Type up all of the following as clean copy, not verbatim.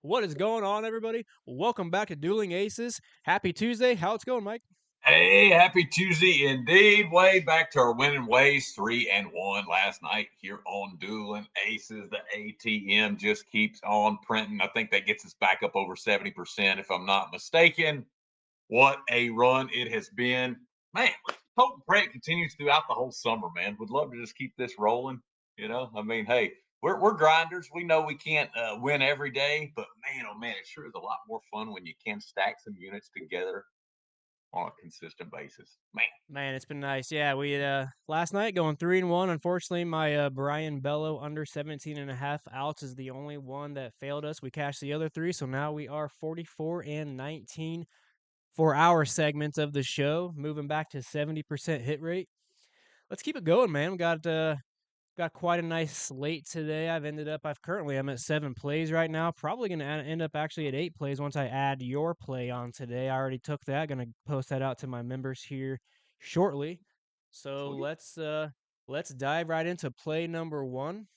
What is going on, everybody? Welcome back to Dueling Aces. Happy Tuesday. How it's going, Mike? Hey, happy Tuesday indeed. Way back to our winning ways, 3-1 last night here on Dueling Aces. The ATM just keeps on printing. I think that gets us back up over 70%, if I'm not mistaken. What a run it has been. Man, hope and pray it continues throughout the whole summer, man. Would love to just keep this rolling. Hey, we're grinders. We know we can't win every day, but man, oh man, it sure is a lot more fun when you can stack some units together on a consistent basis. Man, Man, it's been nice. Yeah, we had last night going 3-1. Unfortunately, my Brian Bello under 17 and a half outs is the only one that failed us. We cashed the other three, so now we are 44 and 19 for our segment of the show, moving back to 70% hit rate. Let's keep it going, man. We got quite a nice slate today. I'm at 7 plays right now. Probably going to end up actually at 8 plays once I add your play on today. I already took that. Going to post that out to my members here shortly. So sweet. let's dive right into play number 1.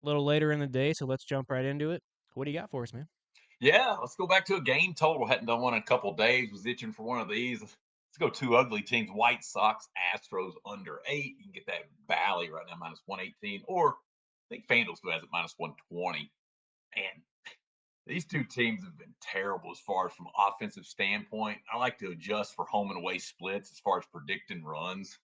A little later in the day, so let's jump right into it. What do you got for us, man? Yeah, let's go back to a game total. Hadn't done one in a couple days. Was itching for one of these. Let's go two ugly teams: White Sox, Astros under 8. You can get that Valley right now minus 118, or I think FanDuel still has it minus 120. And these two teams have been terrible as far as from an offensive standpoint. I like to adjust for home and away splits as far as predicting runs.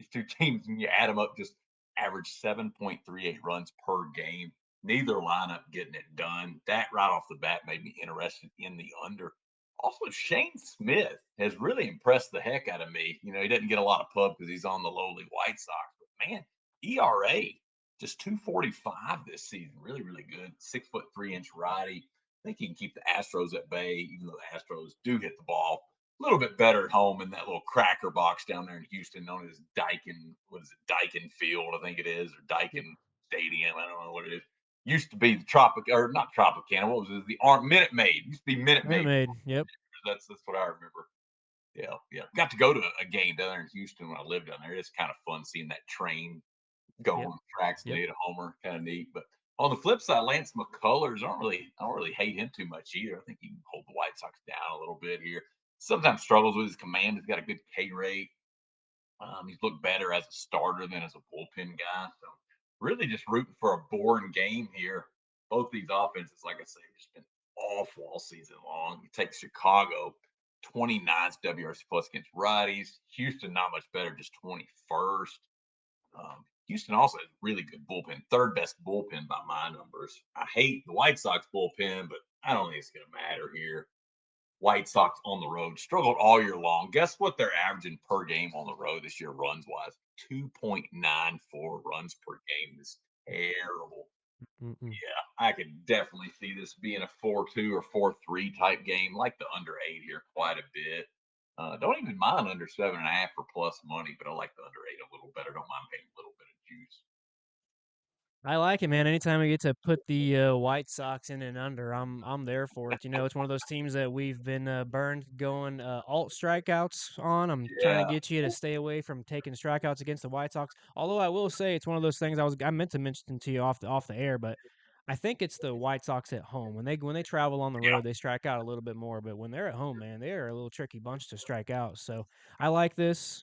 These two teams, when you add them up, just average 7.38 runs per game. Neither lineup getting it done. That right off the bat made me interested in the under. Also, Shane Smith has really impressed the heck out of me. He doesn't get a lot of pub because he's on the lowly White Sox, but man, ERA just 245 this season. Really, really good. 6'3" righty. I think he can keep the Astros at bay, even though the Astros do hit the ball a little bit better at home in that little cracker box down there in Houston, known as Daikin. What is it? Daikin Field, I think it is, or Yep. Daikin Stadium. I don't know what it is. Used to be the Tropic, or not Tropicana. What was it? The Minute Maid. Used to be Minute Minute Maid. Maid. Yep. That's what I remember. Yeah, yeah. Got to go to a game down there in Houston when I lived down there. It's kind of fun seeing that train go Yep. on the tracks and Yep. hit a homer, kind of neat. But on the flip side, Lance McCullers, I don't really hate him too much either. I think he can hold the White Sox down a little bit here. Sometimes struggles with his command. He's got a good K rate. He's looked better as a starter than as a bullpen guy. So really just rooting for a boring game here. Both these offenses, like I say, have just been awful all season long. You take Chicago, 29th WRC plus against righties. Houston, not much better, just 21st. Houston also has really good bullpen, third best bullpen by my numbers. I hate the White Sox bullpen, but I don't think it's going to matter here. White Sox on the road struggled all year long. Guess what they're averaging per game on the road this year, runs wise? 2.94 runs per game is terrible. Mm-mm. Yeah, I could definitely see this being a 4-2 or 4-3 type game, like the under 8 here quite a bit. Don't even mind under 7.5 for plus money, but I like the under 8 a little better. Don't mind paying a little bit of juice. I like it, man. Anytime we get to put the White Sox in and under, I'm there for it. It's one of those teams that we've been burned going alt strikeouts on. I'm trying to Yeah, get you to stay away from taking strikeouts against the White Sox. Although I will say it's one of those things I meant to mention to you off the air, but I think it's the White Sox at home when they travel on the yeah, road, they strike out a little bit more. But when they're at home, man, they are a little tricky bunch to strike out. So I like this.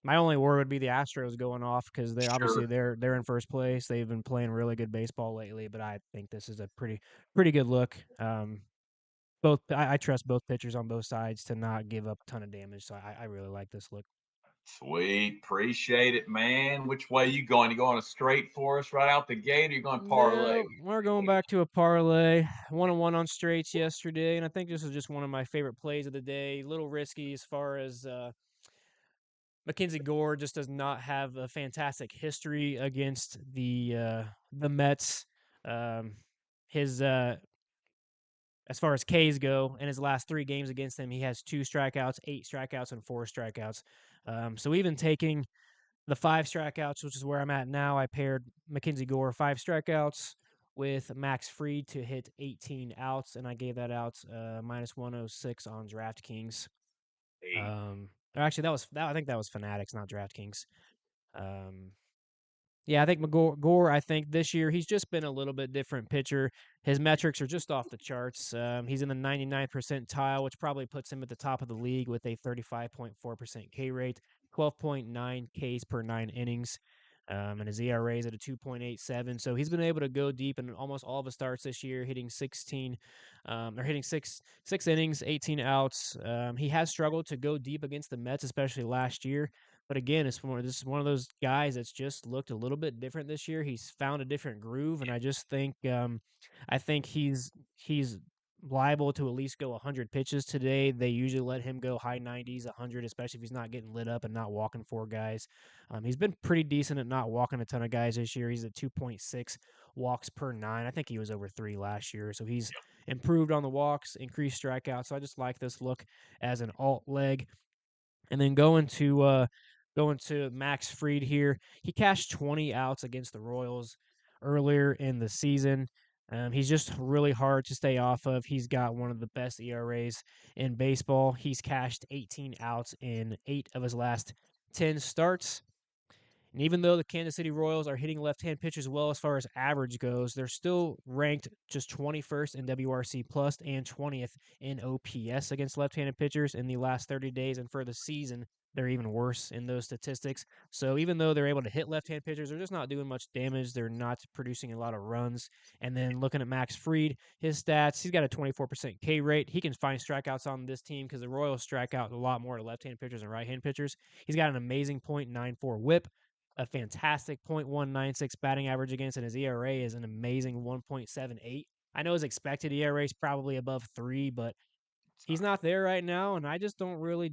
My only worry would be the Astros going off because they're sure. obviously they're in first place. They've been playing really good baseball lately, but I think this is a pretty good look. I trust both pitchers on both sides to not give up a ton of damage, so I really like this look. Sweet. Appreciate it, man. Which way you going? You going straight for us right out the gate, or you going parlay? No, we're going back to a parlay. 1-1 on straights yesterday, and I think this is just one of my favorite plays of the day. A little risky as far as Mackenzie Gore just does not have a fantastic history against the Mets. Um, his as far as Ks go, in his last 3 games against them, he has 2 strikeouts, 8 strikeouts, and 4 strikeouts. So even taking the 5 strikeouts, which is where I'm at now, I paired Mackenzie Gore 5 strikeouts with Max Fried to hit 18 outs, and I gave that out minus 106 on DraftKings. Hey, Actually, I think that was Fanatics, not DraftKings. Um, Yeah, I think Gore, I think this year he's just been a little bit different pitcher. His metrics are just off the charts. He's in the 99th percentile, which probably puts him at the top of the league with a 35.4% K rate, 12.9 Ks per 9 innings. And his ERA is at a 2.87. So he's been able to go deep in almost all of his starts this year, hitting 16, or hitting six innings, 18 outs. He has struggled to go deep against the Mets, especially last year. But again, this is one of those guys that's just looked a little bit different this year. He's found a different groove, and I think he's liable to at least go 100 pitches today. They usually let him go high 90s, 100, especially if he's not getting lit up and not walking four guys. He's been pretty decent at not walking a ton of guys this year. He's at 2.6 walks per nine. I think he was over three last year, so he's improved on the walks, increased strikeouts. So I just like this look as an alt leg. And then going to Max Fried here. He cashed 20 outs against the Royals earlier in the season. He's just really hard to stay off of. He's got one of the best ERAs in baseball. He's cashed 18 outs in 8 of his last 10 starts. And even though the Kansas City Royals are hitting left-hand pitchers well as far as average goes, they're still ranked just 21st in WRC plus and 20th in OPS against left-handed pitchers in the last 30 days. And for the season, they're even worse in those statistics. So even though they're able to hit left-hand pitchers, they're just not doing much damage. They're not producing a lot of runs. And then looking at Max Fried, his stats, he's got a 24% K rate. He can find strikeouts on this team because the Royals strike out a lot more to left-hand pitchers and right-hand pitchers. He's got an amazing .94 WHIP, a fantastic .196 batting average against, and his ERA is an amazing 1.78. I know his expected ERA is probably above 3, but It's he's not. not there right now, and I just don't really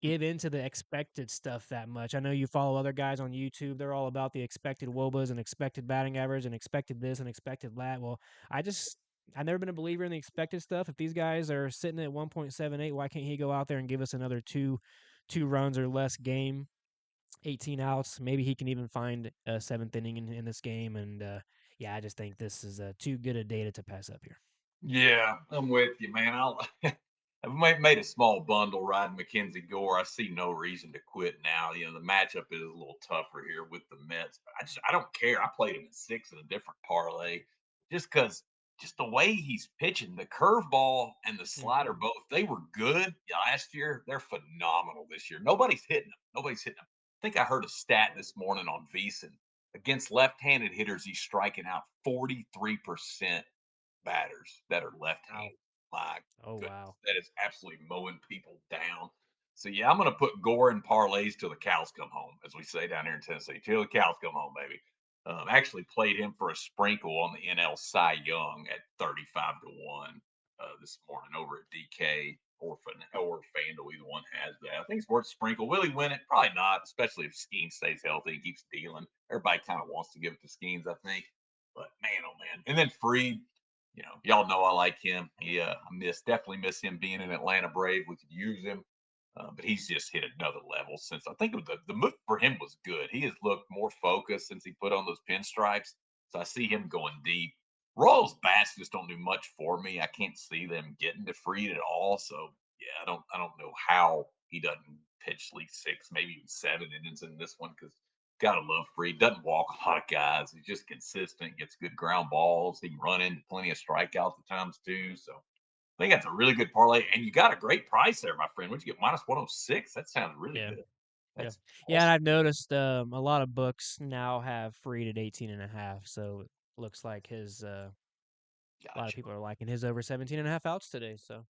give into the expected stuff that much. I know you follow other guys on YouTube. They're all about the expected WOBAs and expected batting average and expected this and expected that. Well, I've never been a believer in the expected stuff. If these guys are sitting at 1.78, why can't he go out there and give us another two runs or less game? 18 outs. Maybe he can even find a seventh inning in this game. And yeah, I just think this is too good a data to pass up here. Yeah, I'm with you, man. I've made a small bundle riding Mackenzie Gore. I see no reason to quit now. You know, the matchup is a little tougher here with the Mets, but I don't care. I played him at six in a different parlay just because just the way he's pitching, the curveball and the Mm-hmm. slider both, they were good last year. They're phenomenal this year. Nobody's hitting them. Nobody's hitting them. I think I heard a stat this morning on Veasan. Against left-handed hitters, he's striking out 43% batters that are Wow. left-handed. My Oh, goodness, wow. that is absolutely mowing people down. So yeah, I'm going to put Gore in parlays till the cows come home, as we say down here in Tennessee. Till the cows come home, baby. Actually played him for a sprinkle on the NL Cy Young at 35 to 1 this morning over at DK or FanDuel. Either one has that. I think it's worth a sprinkle. Will he win it? Probably not, especially if Skeens stays healthy and keeps dealing. Everybody kind of wants to give it to Skeens, I think. But man, oh man. And then Freed, y'all know I like him. Definitely miss him being an Atlanta Brave. We could use him, but he's just hit another level since I think the move for him was good. He has looked more focused since he put on those pinstripes. So I see him going deep. Royals bats just don't do much for me. I can't see them getting to Freed at all. So yeah, I don't know how he doesn't pitch at least six, maybe even 7 innings in this one because gotta love Freed. Doesn't walk a lot of guys. He's just consistent, gets good ground balls. He can run into plenty of strikeouts at times too. So I think that's a really good parlay. And you got a great price there, my friend. What'd you get? Minus 106. That sounds really Yeah. good. Yeah. That's Yeah. And awesome. I've noticed a lot of books now have Freed at 18.5. So it looks like a lot of Gotcha. people are liking his over 17.5 outs today. So,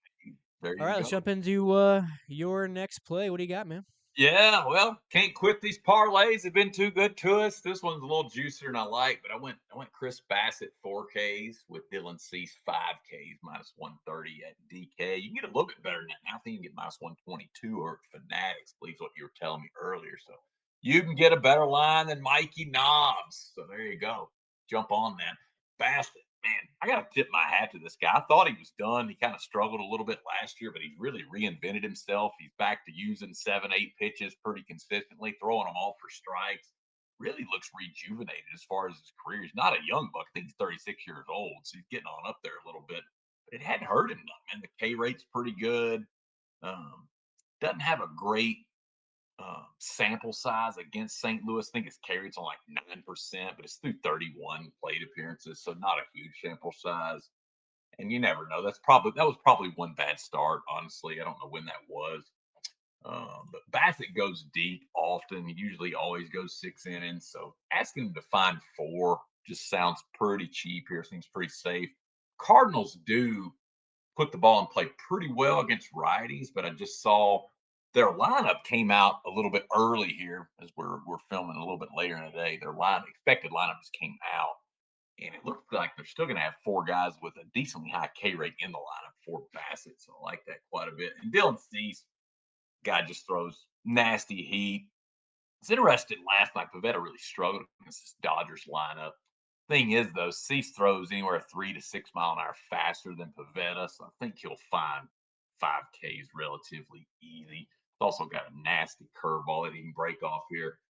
There all you right, let's go. jump into your next play. What do you got, man? Yeah, well, can't quit these parlays. They've been too good to us. This one's a little juicier than I like, but I went Chris Bassett 4Ks with Dylan Cease 5Ks minus 130 at DK. You can get a little bit better than that now. I think you can get minus 122 or Fanatics, believes what you were telling me earlier. So you can get a better line than Mikey Knobs. So there you go. Jump on that. Bassett, man, I got to tip my hat to this guy. I thought he was done. He kind of struggled a little bit last year, but he's really reinvented himself. He's back to using 7, 8 pitches pretty consistently, throwing them all for strikes. Really looks rejuvenated as far as his career. He's not a young buck. I think he's 36 years old, so he's getting on up there a little bit. But it hadn't hurt him none, man. The K rate's pretty good. Um, doesn't have a great sample size against St. Louis. I think his K rate's on like 9%, but it's through 31 plate appearances, so not a huge sample size. And you never know. That was probably one bad start. Honestly, I don't know when that was. But Bassett goes deep often. He usually always goes 6 innings. So asking him to find four just sounds pretty cheap here. Seems pretty safe. Cardinals do put the ball in play pretty well against righties, but I just saw their lineup came out a little bit early here as we're filming a little bit later in the day. Their expected lineup just came out, and it looks like they're still going to have four guys with a decently high K rate in the lineup for Bassett. So I like that quite a bit. And Dylan Cease, guy just throws nasty heat. It's interesting. Last night, Pavetta really struggled against this Dodgers lineup. Thing is, though, Cease throws anywhere 3 to 6 mile an hour faster than Pavetta, so I think he'll find 5Ks relatively easy. He's also got a nasty curveball that he can break off here.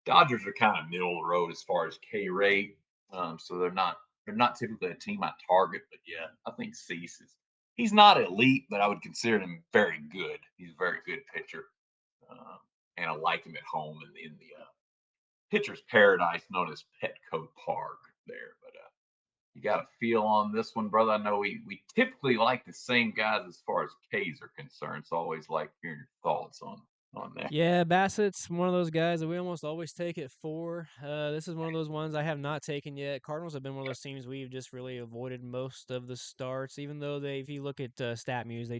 Dodgers are kind of middle of the road as far as K rate, so they're not typically a team I target. But yeah, I think Cease is he's not elite, but I would consider him very good. He's a very good pitcher, um, and I like him at home in the pitcher's paradise known as Petco Park there. But you got a feel on this one, brother? I know we typically like the same guys as far as K's are concerned. So I always like hearing your thoughts on that. Yeah, Bassett's one of those guys that we almost always take at 4. This is one of those ones I have not taken yet. Cardinals have been one of those teams we've just really avoided most of the starts, even though if you look at StatMuse, they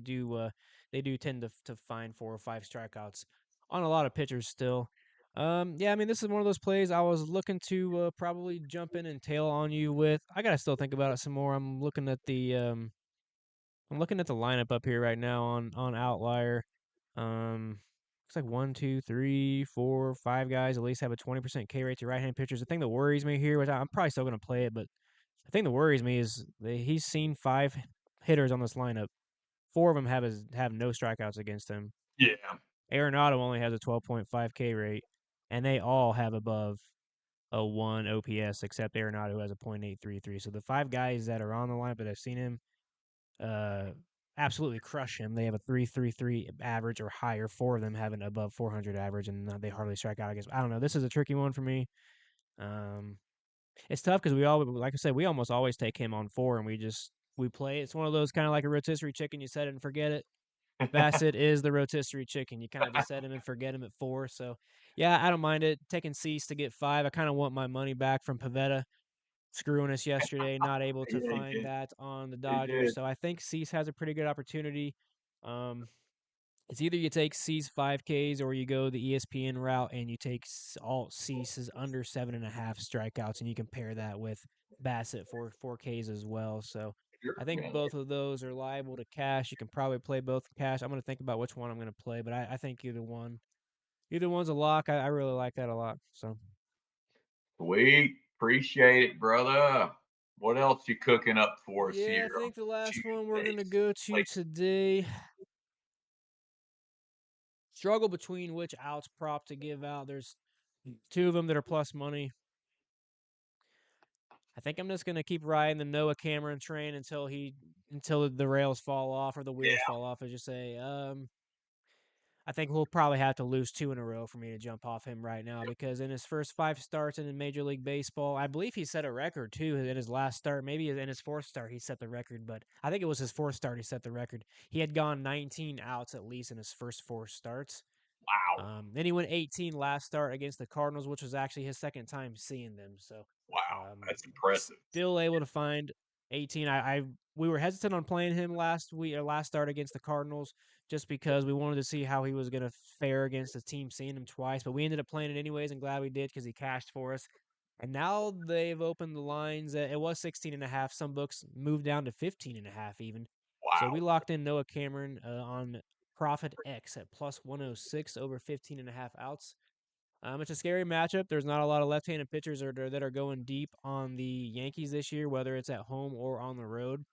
do tend to find 4 or 5 strikeouts on a lot of pitchers still. Yeah, I mean this is one of those plays I was looking to probably jump in and tail on you with. I gotta still think about it some more. I'm looking at the lineup up here right now on Outlier. Looks like 1, 2, 3, 4, 5 guys at least have a 20% K rate to right-hand pitchers. The thing that worries me here, which I'm probably still going to play it, but the thing that worries me is he's seen 5 hitters on this lineup. 4 of them have no strikeouts against him. Yeah. Arenado only has a 12.5 K rate, and they all have above a 1 OPS except Arenado who has a .833. So the 5 guys that are on the lineup that I've seen him uh, absolutely crush him. They have a 3.33 average or higher. 4 of them have an above 400 average, and they hardly strike out against. I don't know. This is a tricky one for me. Um, it's tough because like I said, we almost always take him on 4, and we play. It's one of those kind of like a rotisserie chicken. You set it and forget it. Bassett is the rotisserie chicken. You kind of just set him and forget him at 4. So, yeah, I don't mind it. Taking Cease to get 5. I kind of want my money back from Pavetta screwing us yesterday, not able to Yeah, he find did. that on the He Dodgers. did. So I think Cease has a pretty good opportunity. Um, it's either you take Cease 5Ks or you go the ESPN route and you take all Cease's under 7.5 strikeouts, and you compare that with Bassett for 4Ks as well. So I Sure. think Yeah. both of those are liable to cash. You can probably play both cash. I'm going to think about which one I'm going to play, but I think either one's a lock. I really like that a lot. So. Sweet. Appreciate it, brother. What else you cooking up for us Yeah, I here on think the last one we're Tuesday? gonna go to today. Struggle between which outs prop to give out. There's 2 of them that are plus money. I think I'm just gonna keep riding the Noah Cameron train until the rails fall off or the wheels Yeah. fall off, as you say. I think we'll probably have to lose 2 in a row for me to jump off him right now because in his first 5 starts in Major League Baseball, I believe he set a record too in his last start. Maybe in his 4th start he set the record, but I think it was his 4th start he set the record. He had gone 19 outs at least in his first 4 starts. Wow. Then he went 18 last start against the Cardinals, which was actually his second time seeing them. So, Wow. um, That's impressive. still able to find 18. We were hesitant on playing him last start against the Cardinals, just because we wanted to see how he was going to fare against a team seeing him twice. But we ended up playing it anyways, and glad we did because he cashed for us. And now they've opened the lines. It was 16.5. Some books moved down to 15.5 even. So we Wow. locked in Noah Cameron on Profit X at plus 106 over 15.5 outs. It's a scary matchup. There's not a lot of left-handed pitchers that are going deep on the Yankees this year, whether it's at home or on the road.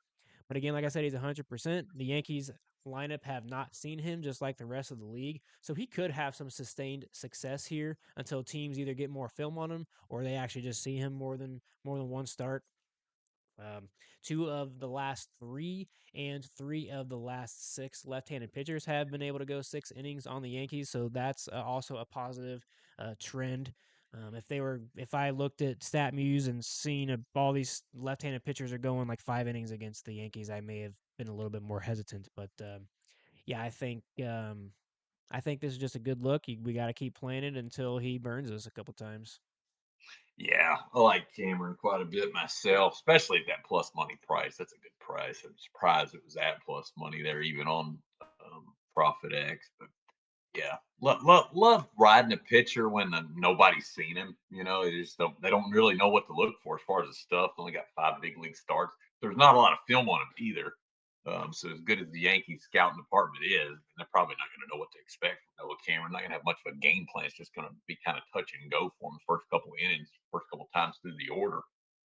But again, like I said, he's 100%. The Yankees lineup have not seen him just like the rest of the league. So he could have some sustained success here until teams either get more film on him or they actually just see him more than one start. Um, two of the last three and three of the last six left-handed pitchers have been able to go 6 innings on the Yankees, so that's also a positive trend. If I looked at StatMuse and seen all these left-handed pitchers are going like 5 innings against the Yankees, I may have been a little bit more hesitant. But yeah, I think this is just a good look. We got to keep playing it until he burns us a couple times. Yeah, I like Cameron quite a bit myself, especially at that plus money price. That's a good price. I'm surprised it was at plus money there, even on Profit X. But yeah, love riding a pitcher when nobody's seen him. They just don't really know what to look for as far as the stuff. Only got 5 big league starts. There's not a lot of film on him either. So as good as the Yankees scouting department is, they're probably not going to know what to expect from Noah Cameron. Not going to have much of a game plan. It's just going to be kind of touch and go for him the first couple of innings, first couple of times through the order.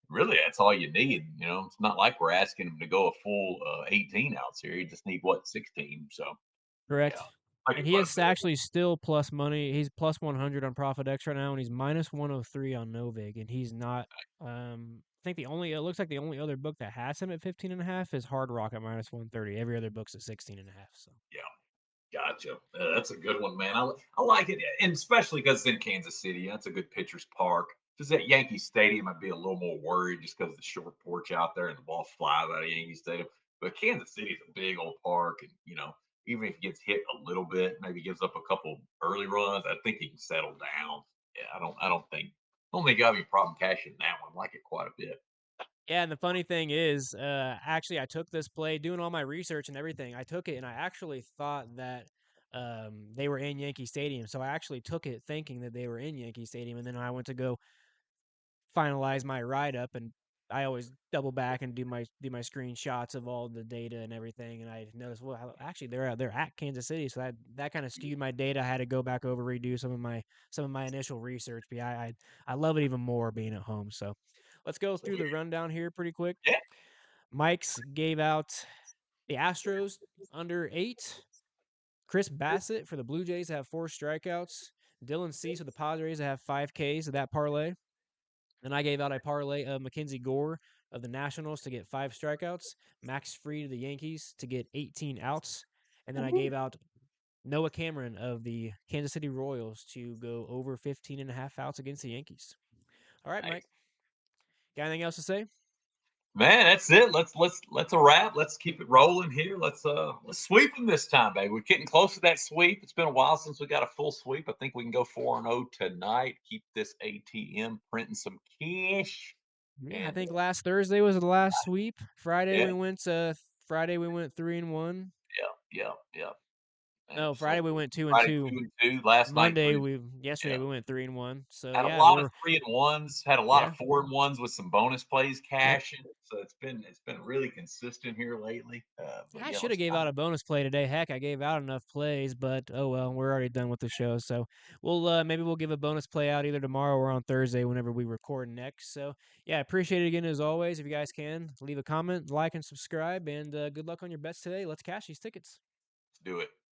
Really, that's all you need. It's not like we're asking him to go a full 18 outs here. You just need what 16. So yeah, Correct. I like And it he quite a is bit. actually still plus money. He's plus 100 on Profit X right now, and he's minus 103 on Novig. And he's not. I think it looks like the only other book that has him at 15.5 is Hard Rock at minus 130. Every other book's at 16.5. So Yeah. Gotcha. That's a good one, man. I like it, and especially because it's in Kansas City. That's a good pitcher's park. Just at Yankee Stadium, I'd be a little more worried just because the short porch out there and the ball flies out of Yankee Stadium. But Kansas City is a big old park, and even if he gets hit a little bit, maybe gives up a couple early runs, I think he can settle down. Yeah, I don't think I have any problem cashing that one. I like it quite a bit. yeah, and the funny thing is, actually, I took this play, doing all my research and everything. I took it, and I actually thought that they were in Yankee Stadium. So I actually took it thinking that they were in Yankee Stadium, and then I went to go finalize my write up, and I always double back and do my screenshots of all the data and everything. And I noticed, well, actually they're at Kansas City, so that kind of skewed my data. I had to go back over, redo some of my initial research. But yeah, I love it even more being at home. So let's go through the rundown here pretty quick. Yeah. Mike's gave out the Astros under 8. Chris Bassett for the Blue Jays to have 4 strikeouts. Dylan Cease with the Padres to have 5 Ks of that parlay. Then I gave out a parlay of Mackenzie Gore of the Nationals to get 5 strikeouts, Max Fried of the Yankees to get 18 outs, and then I gave out Noah Cameron of the Kansas City Royals to go over 15.5 outs against the Yankees. All right, Mike. Nice. Got anything else to say? Man, that's it. Let's a wrap. Let's keep it rolling here. Let's sweep them this time, baby. We're getting close to that sweep. It's been a while since we got a full sweep. I think we can go 4-0 tonight. Keep this ATM printing some cash. Yeah, I And think last Thursday was the last sweep. yeah, Friday we went 3-1. yeah, yeah. And No, so Friday we went two and Friday two. 2-2. Last night Monday 3. we Yeah. yesterday we went 3-1. So Had a yeah, lot of we're 3-and-1s, had a lot of yeah. 4-and-1s with some bonus plays Yep. cashing. So it's been really consistent here lately. But I yeah, should have let's gave kind out of a bonus play today. Heck, I gave out enough plays, but oh well, we're already done with the show. So maybe we'll give a bonus play out either tomorrow or on Thursday whenever we record next. So yeah, I appreciate it again as always. If you guys can leave a comment, like and subscribe, and good luck on your bets today. Let's cash these tickets. do it.